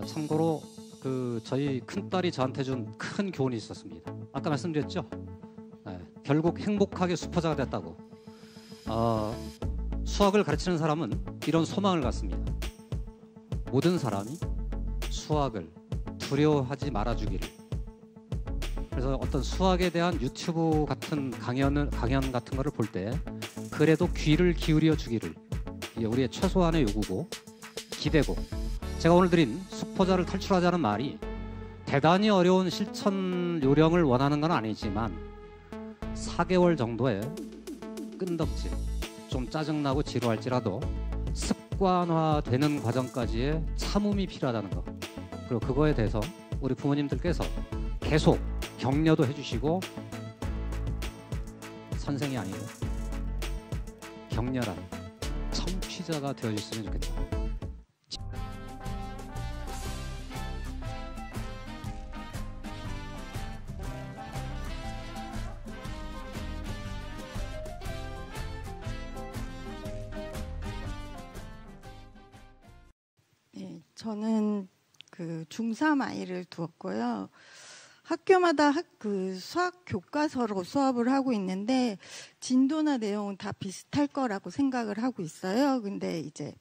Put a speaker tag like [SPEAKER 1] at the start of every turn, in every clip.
[SPEAKER 1] 참고로 저희 큰딸이 저한테 준 큰 교훈이 있었습니다. 아까 말씀드렸죠? 네, 결국 행복하게 수포자가 됐다고. 수학을 가르치는 사람은 이런 소망을 갖습니다. 모든 사람이 수학을 두려워하지 말아주기를. 그래서 어떤 수학에 대한 유튜브 같은 강연 같은 거를 볼 때 그래도 귀를 기울여 주기를, 이게 우리의 최소한의 요구고 기대고. 제가 오늘 드린 수포자를 탈출하자는 말이 대단히 어려운 실천 요령을 원하는 건 아니지만 4개월 정도의 끈덕질, 좀 짜증나고 지루할지라도 습관화되는 과정까지의 참음이 필요하다는 거. 그리고 그거에 대해서 우리 부모님들께서 계속 격려도 해주시고, 선생이 아니고 격렬한 청취자가 되어주셨으면 좋겠다.
[SPEAKER 2] 네, 저는 중3 아이를 두었고요. 학교마다 수학 교과서로 수업을 하고 있는데 진도나 내용은 다 비슷할 거라고 생각을 하고 있어요. 근데 이제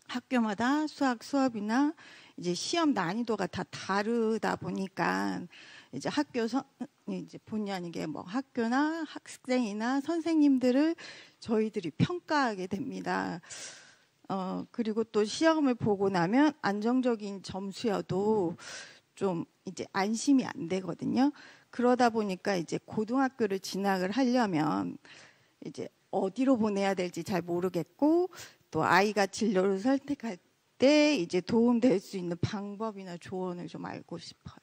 [SPEAKER 2] 학교마다 수학 수업이나 이제 시험 난이도가 다 다르다 보니까 이제 이제 본의 아니게 뭐 학교나 학생이나 선생님들을 저희들이 평가하게 됩니다. 그리고 또 시험을 보고 나면 안정적인 점수여도 좀 이제 안심이 안 되거든요. 그러다 보니까 이제 고등학교를 진학을 하려면 이제 어디로 보내야 될지 잘 모르겠고, 또 아이가 진로를 선택할 때 이제 도움될 수 있는 방법이나 조언을 좀 알고 싶어요.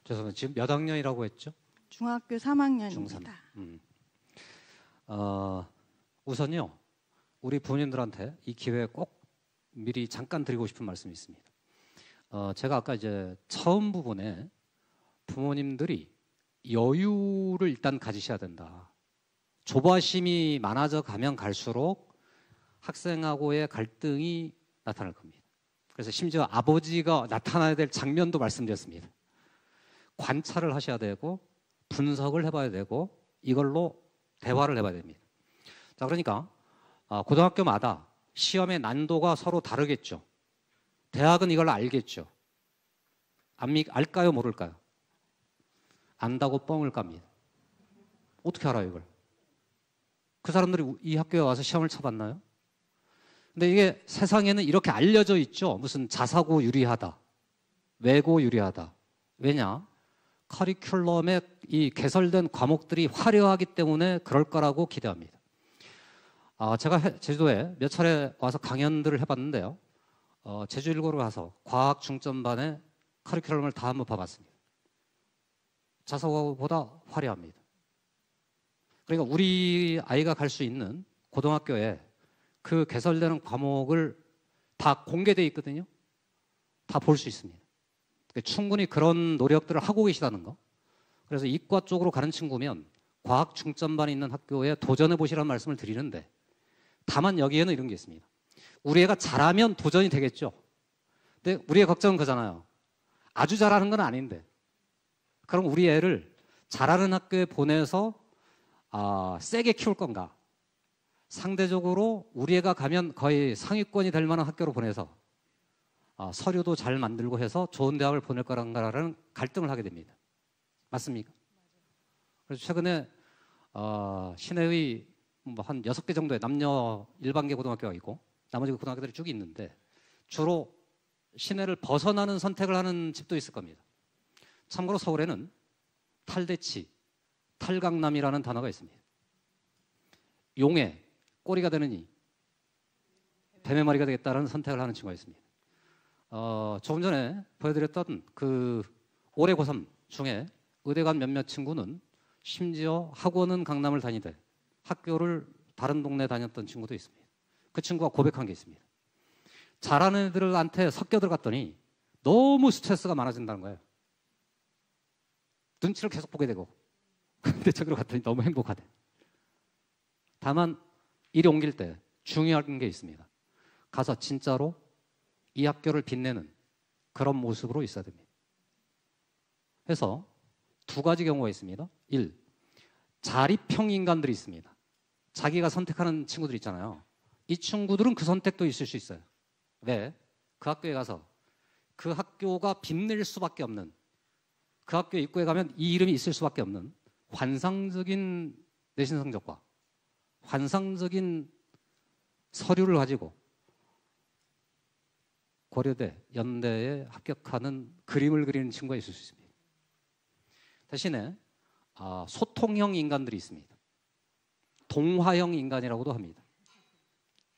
[SPEAKER 1] 죄송합니다. 지금 몇 학년이라고 했죠?
[SPEAKER 2] 중학교 3학년입니다.
[SPEAKER 1] 우선요, 우리 부모님들한테 이 기회에 꼭 미리 잠깐 드리고 싶은 말씀이 있습니다. 제가 아까 이제 처음 부분에 부모님들이 여유를 일단 가지셔야 된다. 조바심이 많아져 가면 갈수록 학생하고의 갈등이 나타날 겁니다. 그래서 심지어 아버지가 나타나야 될 장면도 말씀드렸습니다. 관찰을 하셔야 되고 분석을 해봐야 되고 이걸로 대화를 해봐야 됩니다. 자, 그러니까 고등학교마다 시험의 난도가 서로 다르겠죠. 대학은 이걸 알겠죠. 알까요, 모를까요? 안다고 뻥을 깝니다. 어떻게 알아요, 이걸? 그 사람들이 이 학교에 와서 시험을 쳐봤나요? 근데 이게 세상에는 이렇게 알려져 있죠. 무슨 자사고 유리하다, 외고 유리하다. 왜냐? 커리큘럼에 이 개설된 과목들이 화려하기 때문에 그럴 거라고 기대합니다. 제가 제주도에 몇 차례 와서 강연들을 해봤는데요. 제주 1고로 가서 과학 중점반의 커리큘럼을 다 한번 봐봤습니다. 자사고보다 화려합니다. 그러니까 우리 아이가 갈 수 있는 고등학교에 그 개설되는 과목을 다 공개되어 있거든요. 다 볼 수 있습니다. 충분히 그런 노력들을 하고 계시다는 거. 그래서 이과 쪽으로 가는 친구면 과학 중점반이 있는 학교에 도전해 보시라는 말씀을 드리는데, 다만 여기에는 이런 게 있습니다. 우리 애가 잘하면 도전이 되겠죠. 근데 우리의 걱정은 그잖아요. 아주 잘하는 건 아닌데, 그럼 우리 애를 잘하는 학교에 보내서 세게 키울 건가? 상대적으로 우리 애가 가면 거의 상위권이 될 만한 학교로 보내서 서류도 잘 만들고 해서 좋은 대학을 보낼 거란가라는 갈등을 하게 됩니다. 맞습니까? 그래서 최근에 시내의 한 6개 정도의 남녀 일반계 고등학교가 있고 나머지 고등학교들이 쭉 있는데, 주로 시내를 벗어나는 선택을 하는 집도 있을 겁니다. 참고로 서울에는 탈대치, 탈강남이라는 단어가 있습니다. 용의 꼬리가 되느니 뱀의 머리가 되겠다는 선택을 하는 친구가 있습니다. 조금 전에 보여드렸던 올해 고3 중에 의대 간 몇몇 친구는 심지어 학원은 강남을 다니되 학교를 다른 동네 다녔던 친구도 있습니다. 그 친구가 고백한 게 있습니다. 잘하는 애들한테 섞여 들어갔더니 너무 스트레스가 많아진다는 거예요. 눈치를 계속 보게 되고. 근데 저기로 갔더니 너무 행복하대. 다만 일이 옮길 때 중요한 게 있습니다. 가서 진짜로 이 학교를 빛내는 그런 모습으로 있어야 됩니다. 그래서 두 가지 경우가 있습니다. 1. 자립형 인간들이 있습니다. 자기가 선택하는 친구들 있잖아요. 이 친구들은 그 선택도 있을 수 있어요. 왜? 그 학교에 가서 그 학교가 빛낼 수밖에 없는, 그 학교 입구에 가면 이 이름이 있을 수밖에 없는 환상적인 내신 성적과 환상적인 서류를 가지고 고려대, 연대에 합격하는 그림을 그리는 친구가 있을 수 있습니다. 대신에 소통형 인간들이 있습니다. 동화형 인간이라고도 합니다.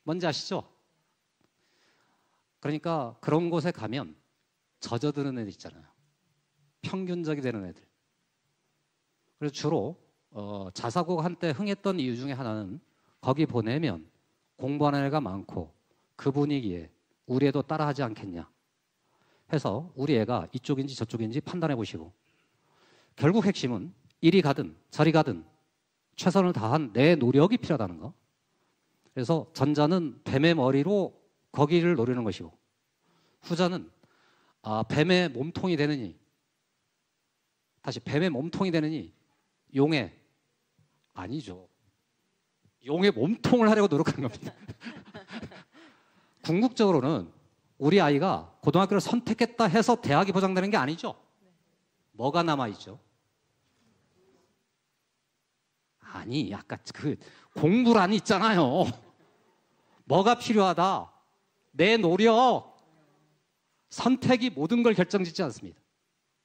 [SPEAKER 1] 뭔지 아시죠? 그러니까 그런 곳에 가면 젖어드는 애들 있잖아요. 평균적이 되는 애들. 그래서 주로 자사고가 한때 흥했던 이유 중에 하나는 거기 보내면 공부하는 애가 많고 그 분위기에 우리 애도 따라하지 않겠냐 해서 우리 애가 이쪽인지 저쪽인지 판단해 보시고, 결국 핵심은 이리 가든 저리 가든 최선을 다한 내 노력이 필요하다는 거. 그래서 전자는 뱀의 머리로 거기를 노리는 것이고, 후자는 뱀의 몸통이 되느니, 다시 뱀의 몸통이 되느니 용의, 아니죠, 용의 몸통을 하려고 노력하는 겁니다. 궁극적으로는 우리 아이가 고등학교를 선택했다 해서 대학이 보장되는 게 아니죠. 뭐가 남아있죠? 아니, 아까 그 공부란이 있잖아요. 뭐가 필요하다? 내 노력. 선택이 모든 걸 결정짓지 않습니다.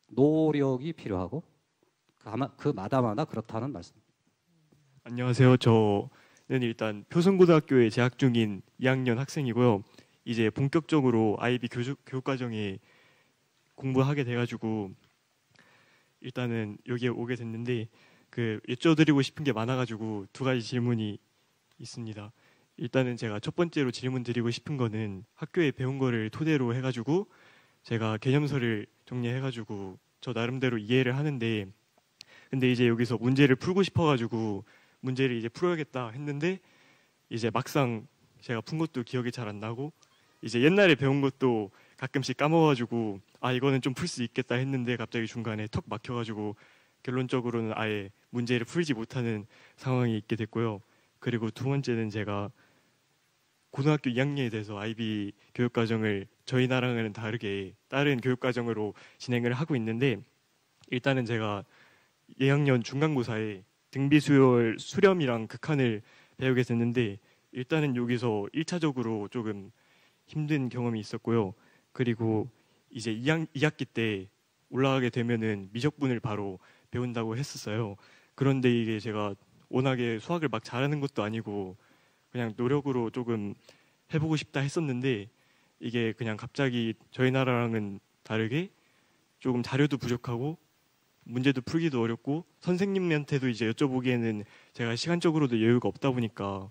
[SPEAKER 1] 노력이 필요하고 그 마다마다 그렇다는 말씀입니다.
[SPEAKER 3] 안녕하세요. 저는 일단 표성고등학교에 재학 중인 2학년 학생이고요. 이제 본격적으로 IB 교육과정에 공부하게 돼가지고 일단은 여기에 오게 됐는데, 여쭤드리고 싶은 게 많아가지고 두 가지 질문이 있습니다. 일단은 제가 첫 번째로 질문 드리고 싶은 거는 학교에 배운 거를 토대로 해가지고 제가 개념서를 정리해가지고 저 나름대로 이해를 하는데, 근데 이제 여기서 문제를 풀고 싶어가지고 문제를 이제 풀어야겠다 했는데 이제 막상 제가 푼 것도 기억이 잘 안 나고 이제 옛날에 배운 것도 가끔씩 까먹어가지고 이거는 좀 풀 수 있겠다 했는데 갑자기 중간에 턱 막혀가지고 결론적으로는 아예 문제를 풀지 못하는 상황이 있게 됐고요. 그리고 두 번째는 제가 고등학교 2학년에 대해서 IB 교육과정을 저희 나라랑은 다르게 다른 교육과정으로 진행을 하고 있는데, 일단은 제가 2학년 중간고사에 등비수열 수렴이랑 극한을 배우게 됐는데, 일단은 여기서 1차적으로 조금 힘든 경험이 있었고요. 그리고 이제 2학기 때 올라가게 되면은 미적분을 바로 배운다고 했었어요. 그런데 이게 제가 워낙에 수학을 막 잘하는 것도 아니고 그냥 노력으로 조금 해보고 싶다 했었는데, 이게 그냥 갑자기 저희 나라랑은 다르게 조금 자료도 부족하고 문제도 풀기도 어렵고 선생님한테도 이제 여쭤보기에는 제가 시간적으로도 여유가 없다 보니까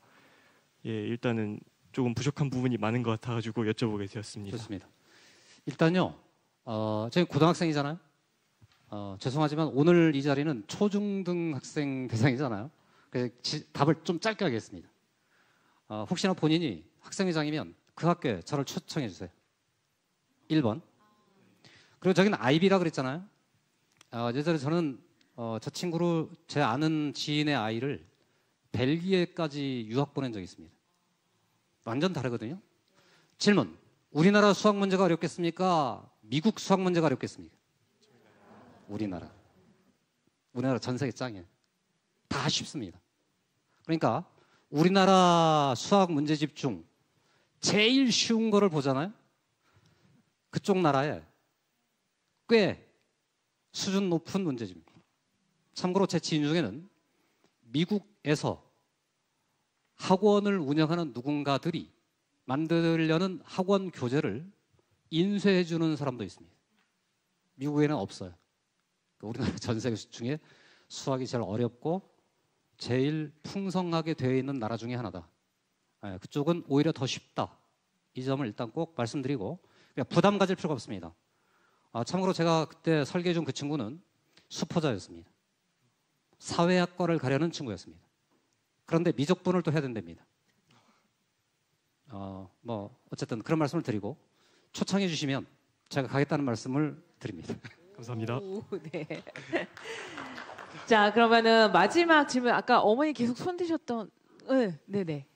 [SPEAKER 3] 일단은 조금 부족한 부분이 많은 것 같아가지고 여쭤보게 되었습니다.
[SPEAKER 1] 좋습니다. 일단요, 저희 고등학생이잖아요. 죄송하지만 오늘 이 자리는 초중등 학생 대상이잖아요. 그래서 답을 좀 짧게 하겠습니다. 혹시나 본인이 학생회장이면 그 학교에 저를 초청해 주세요. 1번. 그리고 저기는 IB라 그랬잖아요. 예전에 저는 저 친구를, 제 아는 지인의 아이를 벨기에까지 유학 보낸 적이 있습니다. 완전 다르거든요. 질문. 우리나라 수학 문제가 어렵겠습니까? 미국 수학 문제가 어렵겠습니까? 우리나라 전 세계 짱이에요. 다 쉽습니다. 그러니까 우리나라 수학 문제집 중 제일 쉬운 거를 보잖아요. 그쪽 나라에 꽤 수준 높은 문제집입니다. 참고로 제 지인 중에는 미국에서 학원을 운영하는 누군가들이 만들려는 학원 교재를 인쇄해 주는 사람도 있습니다. 미국에는 없어요. 우리나라 전 세계 중에 수학이 제일 어렵고 제일 풍성하게 되어 있는 나라 중에 하나다. 그쪽은 오히려 더 쉽다. 이 점을 일단 꼭 말씀드리고 부담 가질 필요가 없습니다. 참고로 제가 그때 설계해 준 그 친구는 수포자였습니다. 사회학과를 가려는 친구였습니다. 그런데 미적분을 또 해야 된답니다. 어쨌든 그런 말씀을 드리고 초청해 주시면 제가 가겠다는 말씀을 드립니다.
[SPEAKER 3] 감사합니다.
[SPEAKER 4] 오, 네. 자, 그러면은 마지막 질문. 아까 어머니 계속 손 드셨던. 네, 네.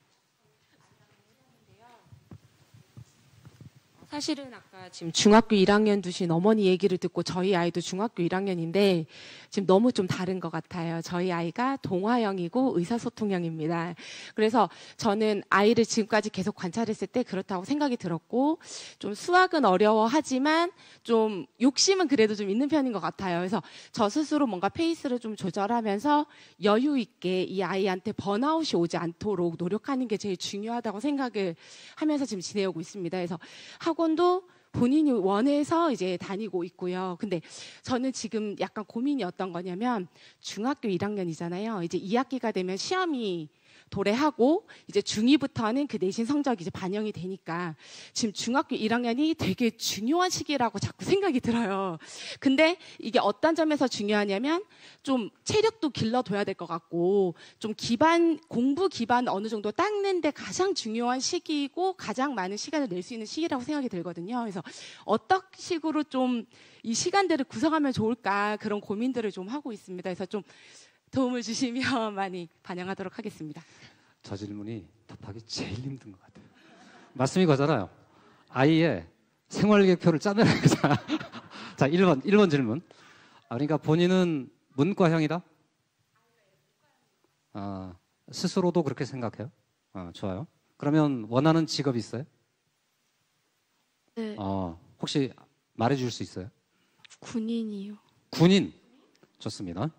[SPEAKER 5] 사실은 아까 지금 중학교 1학년 두신 어머니 얘기를 듣고 저희 아이도 중학교 1학년인데 지금 너무 좀 다른 것 같아요. 저희 아이가 동화형이고 의사소통형입니다. 그래서 저는 아이를 지금까지 계속 관찰했을 때 그렇다고 생각이 들었고 좀 수학은 어려워하지만 좀 욕심은 그래도 좀 있는 편인 것 같아요. 그래서 저 스스로 뭔가 페이스를 좀 조절하면서 여유 있게 이 아이한테 번아웃이 오지 않도록 노력하는 게 제일 중요하다고 생각을 하면서 지금 지내오고 있습니다. 그래서 학원도 본인이 원해서 이제 다니고 있고요. 근데 저는 지금 약간 고민이 어떤 거냐면 중학교 1학년이잖아요. 이제 2학기가 되면 시험이 도래하고 이제 중2부터는 그 내신 성적이 이제 반영이 되니까 지금 중학교 1학년이 되게 중요한 시기라고 자꾸 생각이 들어요. 근데 이게 어떤 점에서 중요하냐면 좀 체력도 길러둬야 될 것 같고 좀 공부 기반 어느 정도 닦는데 가장 중요한 시기이고 가장 많은 시간을 낼 수 있는 시기라고 생각이 들거든요. 그래서 어떤 식으로 좀 이 시간들을 구성하면 좋을까 그런 고민들을 좀 하고 있습니다. 그래서 좀 도움을 주시면 많이 반영하도록 하겠습니다.
[SPEAKER 1] 저 질문이 답하기 제일 힘든 것 같아요. 말씀이 거잖아요. 아이의 생활계획표를 짜내라 그잖아. 자, 1번 질문. 그러니까 본인은 문과형이다? 스스로도 그렇게 생각해요? 좋아요. 그러면 원하는 직업이 있어요?
[SPEAKER 6] 네.
[SPEAKER 1] 혹시 말해줄 수 있어요?
[SPEAKER 6] 군인이요.
[SPEAKER 1] 군인. 좋습니다.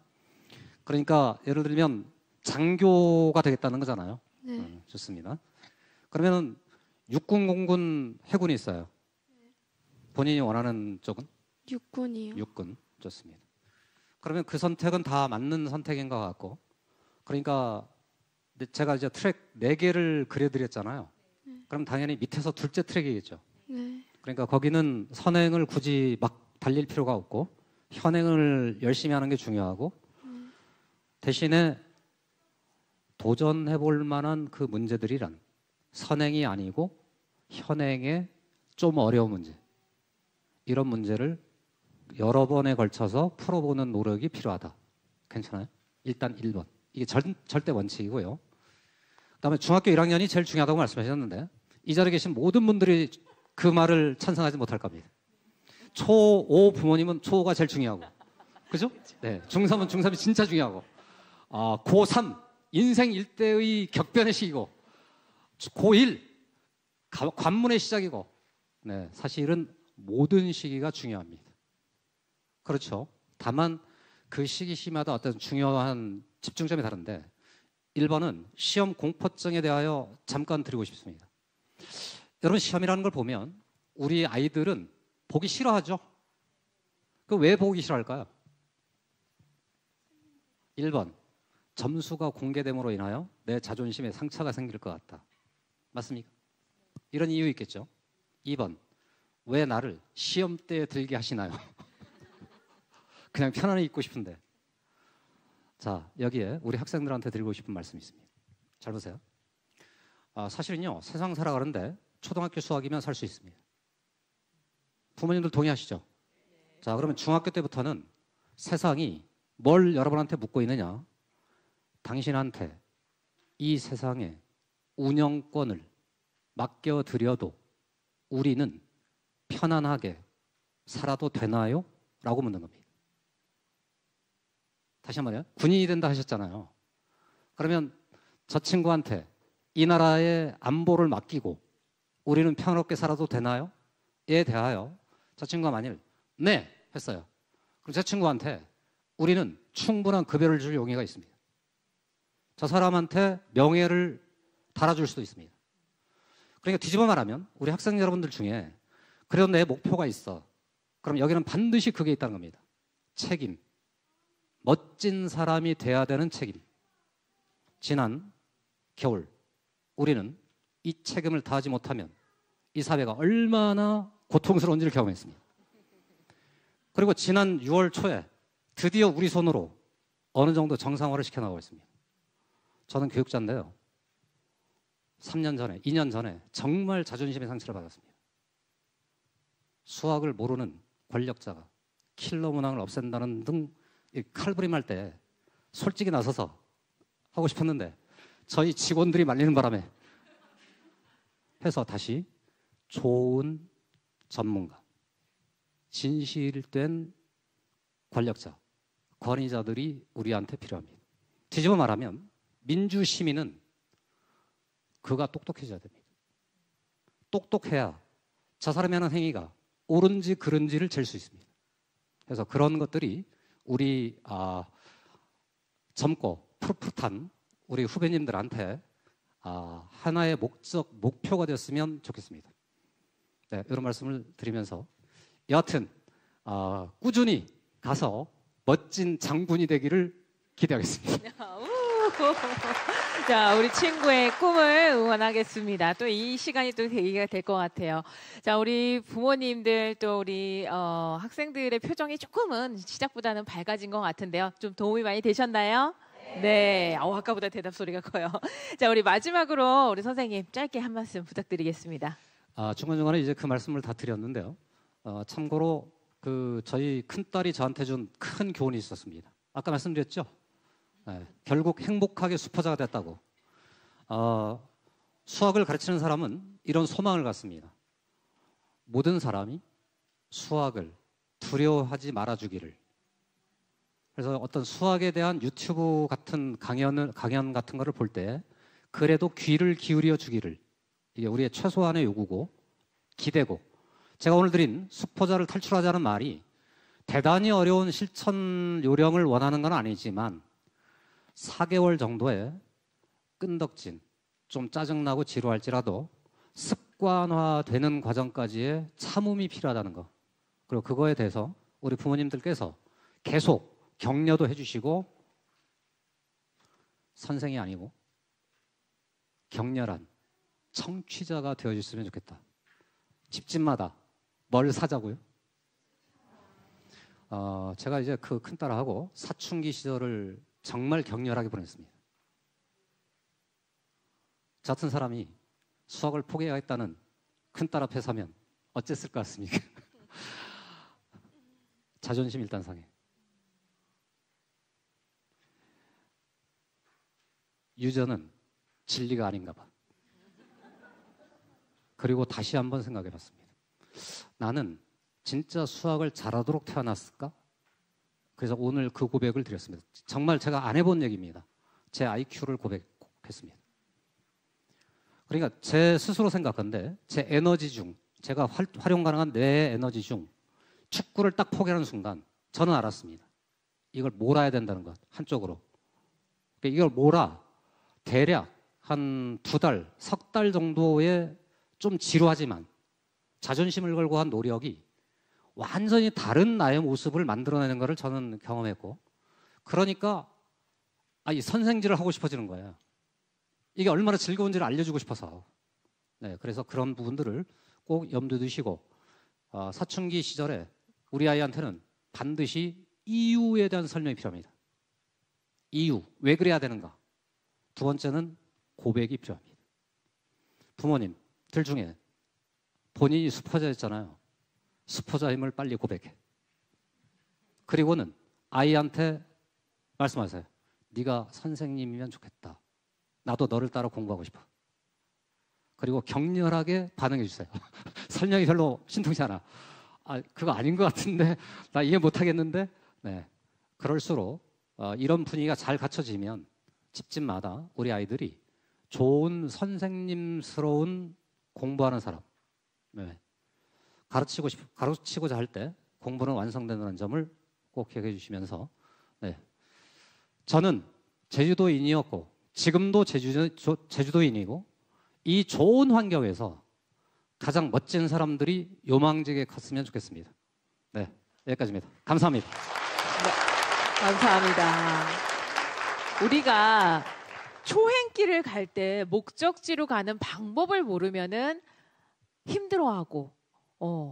[SPEAKER 1] 그러니까 예를 들면 장교가 되겠다는 거잖아요.
[SPEAKER 6] 네.
[SPEAKER 1] 좋습니다. 그러면 육군, 공군, 해군이 있어요. 본인이 원하는 쪽은?
[SPEAKER 6] 육군이요.
[SPEAKER 1] 육군. 좋습니다. 그러면 그 선택은 다 맞는 선택인 것 같고, 그러니까 제가 이제 트랙 4개를 그려드렸잖아요. 그럼 당연히 밑에서 둘째 트랙이겠죠.
[SPEAKER 6] 네.
[SPEAKER 1] 그러니까 거기는 선행을 굳이 막 달릴 필요가 없고 현행을 열심히 하는 게 중요하고 대신에 도전해 볼 만한 그 문제들이란 선행이 아니고 현행의 좀 어려운 문제, 이런 문제를 여러 번에 걸쳐서 풀어보는 노력이 필요하다. 괜찮아요? 일단 1번. 이게 절대 원칙이고요. 그다음에 중학교 1학년이 제일 중요하다고 말씀하셨는데 이 자리에 계신 모든 분들이 그 말을 찬성하지 못할 겁니다. 초5 부모님은 초5가 제일 중요하고, 그죠? 네, 중3은 중3이 진짜 중요하고, 고3 인생 일대의 격변의 시기고, 고1 관문의 시작이고, 네, 사실은 모든 시기가 중요합니다. 그렇죠. 다만 그 시기마다 어떤 중요한 집중점이 다른데 1번은 시험 공포증에 대하여 잠깐 드리고 싶습니다. 여러분, 시험이라는 걸 보면 우리 아이들은 보기 싫어하죠? 그 왜 보기 싫어할까요? 1번, 점수가 공개됨으로 인하여 내 자존심에 상처가 생길 것 같다. 맞습니까? 이런 이유 있겠죠? 2번, 왜 나를 시험대에 들게 하시나요? 그냥 편안히 있고 싶은데. 자, 여기에 우리 학생들한테 드리고 싶은 말씀이 있습니다. 잘 보세요. 사실은요, 세상 살아가는데 초등학교 수학이면 살 수 있습니다. 부모님들 동의하시죠? 자, 그러면 중학교 때부터는 세상이 뭘 여러분한테 묻고 있느냐? 당신한테 이 세상의 운영권을 맡겨드려도 우리는 편안하게 살아도 되나요? 라고 묻는 겁니다. 다시 한 번요. 군인이 된다 하셨잖아요. 그러면 저 친구한테 이 나라의 안보를 맡기고 우리는 평화롭게 살아도 되나요? 에 대하여 저 친구가 만일 네 했어요. 그럼 저 친구한테 우리는 충분한 급여를 줄 용의가 있습니다. 저 사람한테 명예를 달아줄 수도 있습니다. 그러니까 뒤집어 말하면 우리 학생 여러분들 중에 그래도 내 목표가 있어. 그럼 여기는 반드시 그게 있다는 겁니다. 책임. 멋진 사람이 돼야 되는 책임. 지난 겨울 우리는 이 책임을 다하지 못하면 이 사회가 얼마나 고통스러운지를 경험했습니다. 그리고 지난 6월 초에 드디어 우리 손으로 어느 정도 정상화를 시켜나가고 있습니다. 저는 교육자인데요. 3년 전에, 2년 전에 정말 자존심의 상처를 받았습니다. 수학을 모르는 권력자가 킬러 문항을 없앤다는 등 칼부림할 때 솔직히 나서서 하고 싶었는데 저희 직원들이 말리는 바람에 해서 다시 좋은 전문가, 진실된 권력자, 권위자들이 우리한테 필요합니다. 뒤집어 말하면 민주시민은 그가 똑똑해져야 됩니다. 똑똑해야 저 사람이 하는 행위가 옳은지 그른지를 잴 수 있습니다. 그래서 그런 것들이 우리 젊고 풋풋한 우리 후배님들한테 하나의 목표가 됐으면 좋겠습니다. 네, 이런 말씀을 드리면서 여하튼 꾸준히 가서 멋진 장군이 되기를 기대하겠습니다.
[SPEAKER 4] 자, 우리 친구의 꿈을 응원하겠습니다. 또 이 시간이 또 계기가 될 것 같아요. 자, 우리 부모님들 또 우리 학생들의 표정이 조금은 시작보다는 밝아진 것 같은데요. 좀 도움이 많이 되셨나요? 네. 아까보다 대답 소리가 커요. 자, 우리 마지막으로 우리 선생님 짧게 한 말씀 부탁드리겠습니다.
[SPEAKER 1] 중간중간에 이제 그 말씀을 다 드렸는데요. 참고로 저희 큰딸이 저한테 준 큰 교훈이 있었습니다. 아까 말씀드렸죠? 네, 결국 행복하게 수포자가 됐다고. 수학을 가르치는 사람은 이런 소망을 갖습니다. 모든 사람이 수학을 두려워하지 말아주기를. 그래서 어떤 수학에 대한 유튜브 같은 강연 같은 거를 볼 때 그래도 귀를 기울여 주기를. 이게 우리의 최소한의 요구고 기대고. 제가 오늘 드린 수포자를 탈출하자는 말이 대단히 어려운 실천 요령을 원하는 건 아니지만 4개월 정도의 끈덕진, 좀 짜증나고 지루할지라도 습관화되는 과정까지의 참음이 필요하다는 거. 그리고 그거에 대해서 우리 부모님들께서 계속 격려도 해주시고 선생이 아니고 격렬한 청취자가 되어줬으면 좋겠다. 집집마다 뭘 사자고요? 제가 이제 그 큰딸하고 사춘기 시절을 정말 격렬하게 보냈습니다. 저 같은 사람이 수학을 포기하겠다는 큰딸 앞에 서면 어쨌을 것 같습니까? 자존심 일단 상해. 유전은 진리가 아닌가 봐. 그리고 다시 한번 생각해 봤습니다. 나는 진짜 수학을 잘하도록 태어났을까? 그래서 오늘 그 고백을 드렸습니다. 정말 제가 안 해본 얘기입니다. 제 IQ를 고백했습니다. 그러니까 제 스스로 생각한데 제 에너지 중, 제가 활용 가능한 내 에너지 중 축구를 딱 포기하는 순간 저는 알았습니다. 이걸 몰아야 된다는 것, 한쪽으로. 그러니까 이걸 몰아 대략 한 2달, 석 달 정도의 좀 지루하지만 자존심을 걸고 한 노력이 완전히 다른 나의 모습을 만들어내는 것을 저는 경험했고, 그러니까 이 선생질을 하고 싶어지는 거예요. 이게 얼마나 즐거운지를 알려주고 싶어서. 네, 그래서 그런 부분들을 꼭 염두에 두시고 사춘기 시절에 우리 아이한테는 반드시 이유에 대한 설명이 필요합니다. 이유, 왜 그래야 되는가. 두 번째는 고백이 필요합니다. 부모님들 중에 본인이 수포자였잖아요. 수포자임을 빨리 고백해. 그리고는 아이한테 말씀하세요. 네가 선생님이면 좋겠다. 나도 너를 따라 공부하고 싶어. 그리고 격렬하게 반응해 주세요. 설명이 별로 신통치 않아. 그거 아닌 것 같은데 나 이해 못하겠는데. 네, 그럴수록 이런 분위기가 잘 갖춰지면 집집마다 우리 아이들이 좋은 선생님스러운 공부하는 사람, 네, 가르치고자 할 때 공부는 완성된다는 점을 꼭 기억해 주시면서, 네, 저는 제주도인이었고 지금도 제주도인이고 이 좋은 환경에서 가장 멋진 사람들이 요망지게 컸으면 좋겠습니다. 네, 여기까지입니다. 감사합니다.
[SPEAKER 4] 네, 감사합니다. 우리가 초행길을 갈 때 목적지로 가는 방법을 모르면은 힘들어하고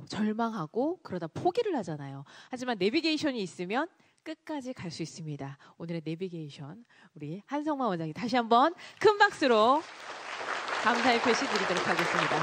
[SPEAKER 4] 절망하고 그러다 포기를 하잖아요. 하지만 내비게이션이 있으면 끝까지 갈 수 있습니다. 오늘의 내비게이션 우리 한성만 원장님 다시 한번 큰 박수로 감사의 표시 드리도록 하겠습니다.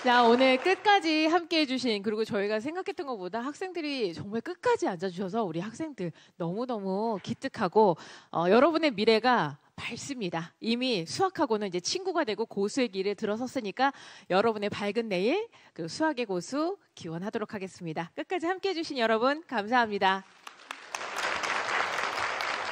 [SPEAKER 4] 자, 오늘 끝까지 함께 해주신, 그리고 저희가 생각했던 것보다 학생들이 정말 끝까지 앉아주셔서 우리 학생들 너무너무 기특하고, 여러분의 미래가 밝습니다. 이미 수학하고는 이제 친구가 되고 고수의 길에 들어섰으니까 여러분의 밝은 내일, 그 수학의 고수 기원하도록 하겠습니다. 끝까지 함께 해주신 여러분, 감사합니다.